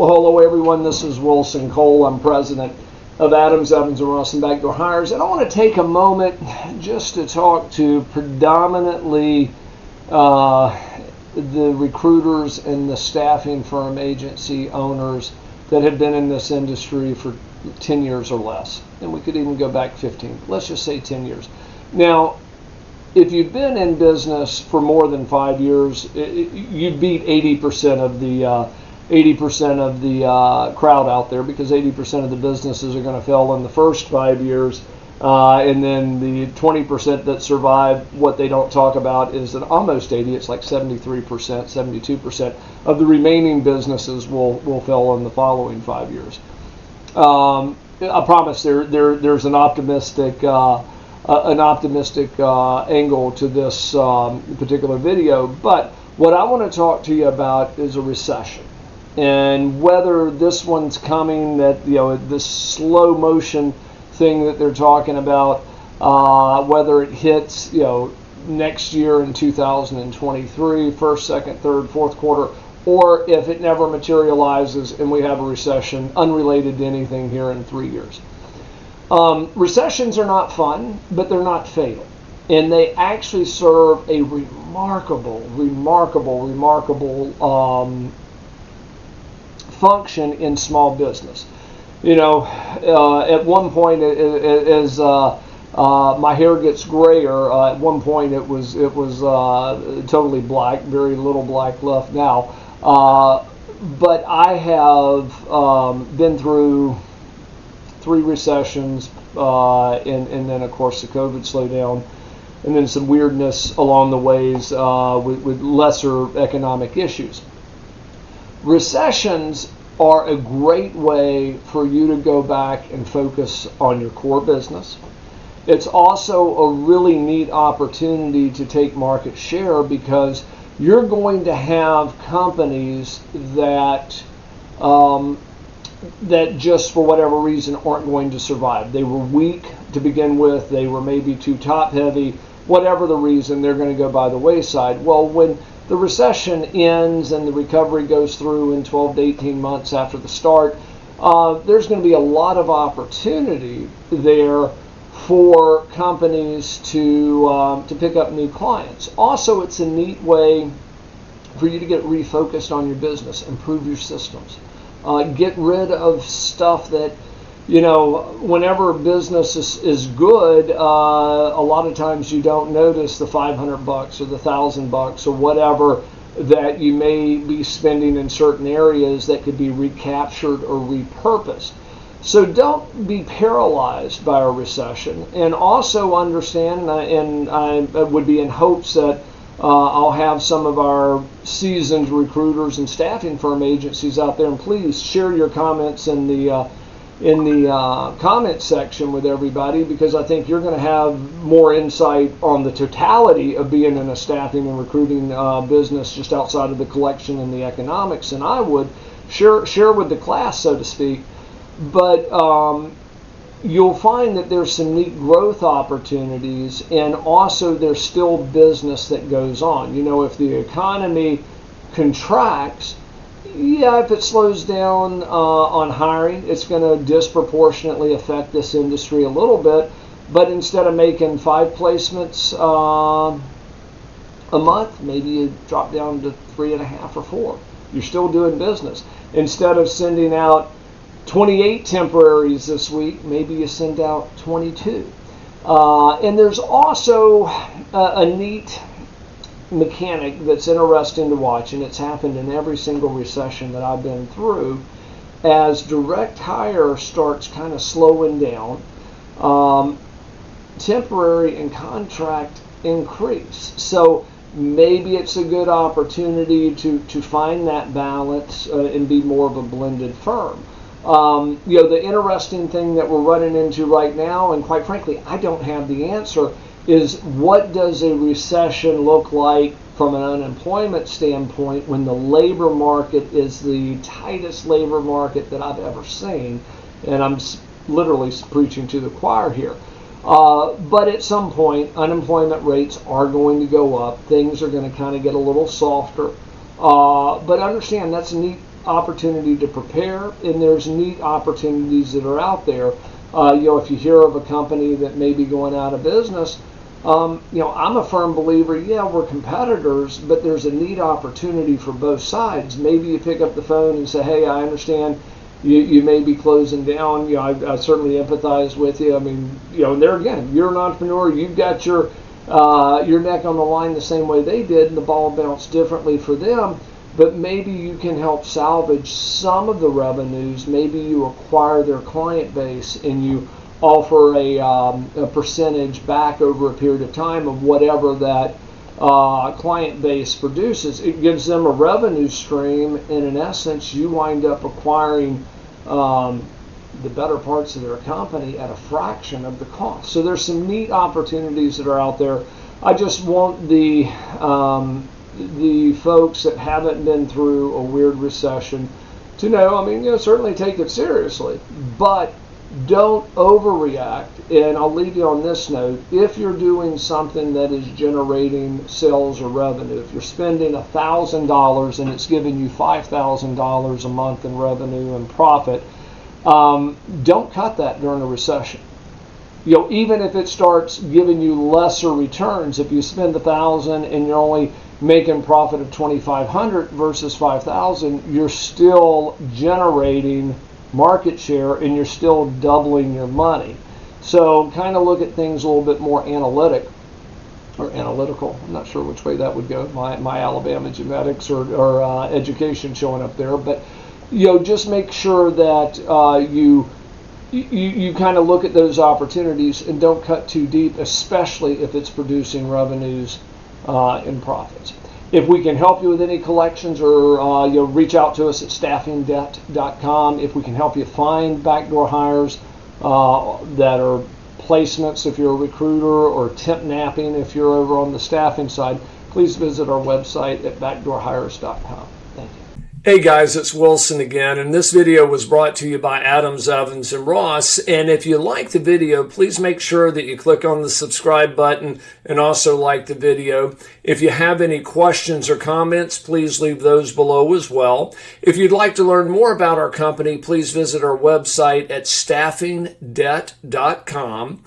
Well, hello everyone. This is Wilson Cole. I'm president of Adams, Evans & Ross and Backdoor Hires, and I want to take a moment just to talk to predominantly the recruiters and the staffing firm agency owners that have been in this industry for 10 years or less, and we could even go back 15. Let's just say 10 years. Now, if you've been in business for more than 5 years, you beat 80% of the crowd out there, because 80% of the businesses are going to fail in the first 5 years, and then the 20% that survive, what they don't talk about is that almost 80, it's like 73%, 72% of the remaining businesses will fail in the following 5 years. I promise there's an optimistic angle to this particular video, but what I want to talk to you about is a recession, and whether this one's coming, that this slow motion thing that they're talking about, whether it hits next year in 2023, first, second, third, fourth quarter, or if it never materializes and we have a recession unrelated to anything here in 3 years. Recessions are not fun, but they're not fatal. And they actually serve a remarkable function in small business. At one point, as my hair gets grayer, at one point it was totally black, very little black left now. But I have been through 3 recessions, and then of course the COVID slowdown, and then some weirdness along the ways with lesser economic issues. Recessions are a great way for you to go back and focus on your core business. It's also a really neat opportunity to take market share, because you're going to have companies that just for whatever reason aren't going to survive. They were weak to begin with, they were maybe too top heavy, whatever the reason, they're going to go by the wayside. Well, when the recession ends and the recovery goes through in 12 to 18 months after the start, there's going to be a lot of opportunity there for companies to pick up new clients. Also, it's a neat way for you to get refocused on your business, improve your systems. Get rid of stuff that, whenever business is good, a lot of times you don't notice the $500 or the $1,000 or whatever that you may be spending in certain areas that could be recaptured or repurposed. So don't be paralyzed by a recession, and also understand, and I would be in hopes that I'll have some of our seasoned recruiters and staffing firm agencies out there, and please share your comments in the comment section with everybody, because I think you're going to have more insight on the totality of being in a staffing and recruiting business, just outside of the collection and the economics, than I would. Share with the class, so to speak. But you'll find that there's some neat growth opportunities, and also there's still business that goes on. If the economy contracts, if it slows down on hiring, it's going to disproportionately affect this industry a little bit. But instead of making 5 placements a month, maybe you drop down to 3.5 or 4. You're still doing business. Instead of sending out 28 temporaries this week, maybe you send out 22. And there's also a neat mechanic that's interesting to watch, and it's happened in every single recession that I've been through. As direct hire starts kind of slowing down, temporary and contract increase. So maybe it's a good opportunity to find that balance and be more of a blended firm. The interesting thing that we're running into right now, and quite frankly, I don't have the answer, is what does a recession look like from an unemployment standpoint when the labor market is the tightest labor market that I've ever seen? And I'm literally preaching to the choir here. But at some point, unemployment rates are going to go up. Things are going to kind of get a little softer. But understand, that's a neat opportunity to prepare, and there's neat opportunities that are out there. If you hear of a company that may be going out of business, I'm a firm believer, we're competitors, but there's a neat opportunity for both sides. Maybe you pick up the phone and say, hey, I understand you may be closing down. I certainly empathize with you. I mean, and there again, you're an entrepreneur. You've got your neck on the line the same way they did, and the ball bounced differently for them. But maybe you can help salvage some of the revenues. Maybe you acquire their client base and you offer a percentage back over a period of time of whatever that client base produces. It gives them a revenue stream, and in essence, you wind up acquiring the better parts of their company at a fraction of the cost. So there's some neat opportunities that are out there. I just want the folks that haven't been through a weird recession to know, certainly take it seriously, but don't overreact. And I'll leave you on this note. If you're doing something that is generating sales or revenue, if you're spending $1,000 and it's giving you $5,000 a month in revenue and profit, don't cut that during a recession. Even if it starts giving you lesser returns, if you spend $1,000 and you're only making profit of $2,500 versus $5,000, you're still generating market share and you're still doubling your money. So kind of look at things a little bit more analytical. I'm not sure which way that would go. My Alabama genetics or education showing up there, but just make sure that you kind of look at those opportunities and don't cut too deep, especially if it's producing revenues and profits. If we can help you with any collections, or reach out to us at staffingdebt.com. If we can help you find backdoor hires that are placements if you're a recruiter, or temp napping if you're over on the staffing side, please visit our website at backdoorhires.com. Thank you. Hey guys, it's Wilson again, and this video was brought to you by Adams, Evans, and Ross. And if you like the video, please make sure that you click on the subscribe button and also like the video. If you have any questions or comments, please leave those below as well. If you'd like to learn more about our company, please visit our website at staffingdebt.com.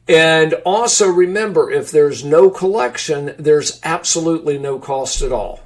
And also remember, if there's no collection, there's absolutely no cost at all.